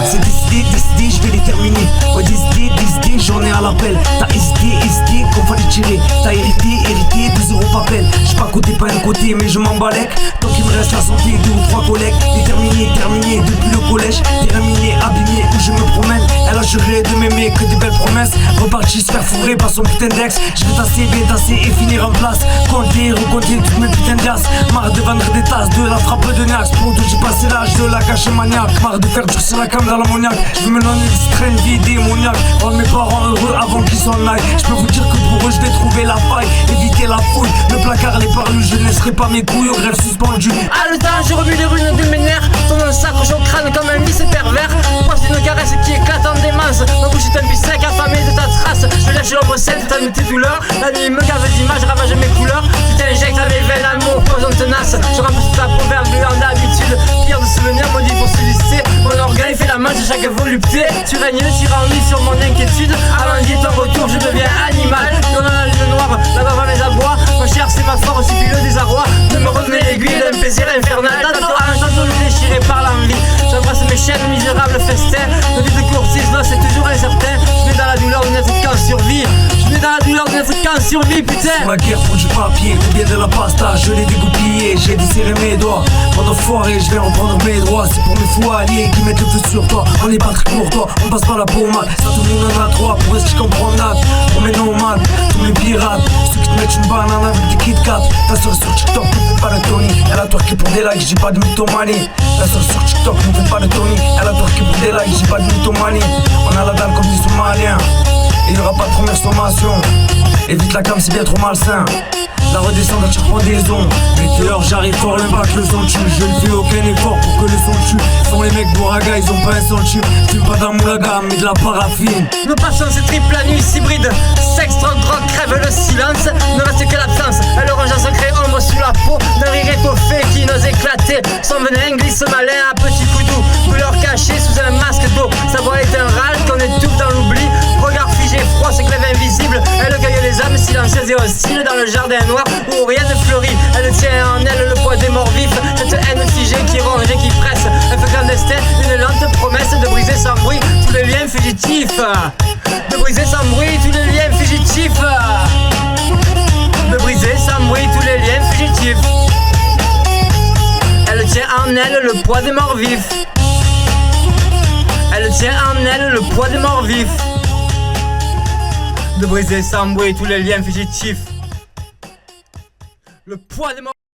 C'est décidé, je vais les terminer. Ouais, décidé, j'en ai à l'appel. T'as hésité, qu'on fallait tirer. T'as hérité, 2 euros pas peine. J'suis pas côté, pas un côté, mais je m'embalèque. Tant qu'il me reste la santé, 2 ou 3 collègues. Terminé, depuis le collège. Terminé, abîmé, où je me promène. Elle a juré de m'aimer, que des belles promesses. Reparti se faire fourrer par son putain d'ex. Je vais tasser et finir en place. Compter, recompter toutes mes putains d'as. Marre de vendre des tasses, de la frappe de Nax. Pour d'où j'ai passé l'âge de la cache maniaque. Marre de faire durcir la cam dans l'ammoniaque. Je veux me donner une traîne vie démoniaque. Rendre mes parents heureux avant qu'ils s'en aillent. Je peux vous dire que pour eux je vais trouver la faille. Éviter la fouille, le placard, les parlus. Je ne laisserai pas mes couilles au greffe suspendu. À le temps, je remue les ruines de mes nerfs. Ton s'accroche au crâne comme un vice pervers. Poche d'une caresse qui éclate en démence. Ma bouche est un puits sec affamé de ta trace. Je lâche l'ombre celle de tes douleurs. La nuit me gave d'images, ravage mes couleurs. Tu t'injectes à mes veines, amour, poison tenace. Je remplis toute ta peau vergluant d'habitude. Pire de souvenirs maudits pour se lister. Mon orgueil fait la manche à chaque volupté. Tu règnes le tyrannie sur mon inquiétude. Avant d'y ton retour, je deviens animal. Dans la lune noire, la bave à mes abois. Ma chair, c'est ma force, et puis le désarroi. De me redonner l'aiguille d'un plaisir infernal. Tantôt déchiré par l'envie. J'embrasse mes chaînes, misérables festins. La vie de courtise, là, c'est toujours incertain. Je vais dans la douleur de n'être qu'en survie. Je vais dans la douleur de n'être qu'en survie, putain. Pour la guerre, faut du papier, ou bien de la pasta. Je l'ai dégoupillé, j'ai desserré mes doigts. Pendant foiré, je vais reprendre mes droits. C'est pour mes fous alliés qui mettent le feu sur toi. On est pas très pour toi, on passe pas la pommade. Ça tout le monde en a 3, pour rester qu'en promenade. On met nomades, tous les pirates. Ceux qui te mettent une banane avec des Kit Kat. Ta soeur sur TikTok ne fait pas de Tony. Elle a twerké pour des likes, j'ai pas de mythomanie. Ta soeur sur TikTok ne fait pas de Tony. Elle a twerké pour des likes, j'ai pas de mythomanie. On a la dalle comme des Somaliens. Et y'aura pas de première sommation. Évite la cam, c'est bien trop malsain. La redescente à chaque pendaison. Météore, j'arrive fort, l'impact, le son tue. Je ne fais aucun effort pour que le son tue. Sont les mecs bourragas, ils ont pas un centuple. Fume pas d'un moulaga, mais de la paraffine. Nous passons ces triple nuits hybrides. Sexe, drogue, crève le silence. Ne reste que l'absence. Elle ronge un secret ombre sous la peau. D'un rire étoffé qui n'ose éclater. Son venin glisse malin à petits coups doux. Douleur cachée sous un masque d'eau. Sa voix est un râle qu'on étouffe dans l'oubli. Regard figé, froid, ses glaives invisibles. Elle cueille les âmes silencieuses et hostiles dans le jardin noir où rien ne fleurit. Elle tient en elle le poids des morts vifs. Cette haine figée qui ronge et qui presse. Elle fait clandestin une lente promesse de briser sans bruit tous les liens fugitifs. De briser sans bruit tous les liens fugitifs. De briser sans bruit tous les liens fugitifs. Elle tient en elle le poids des morts vifs. Elle tient en elle le poids des morts vifs. De briser sans bruit tous les liens fugitifs. Le poids des morts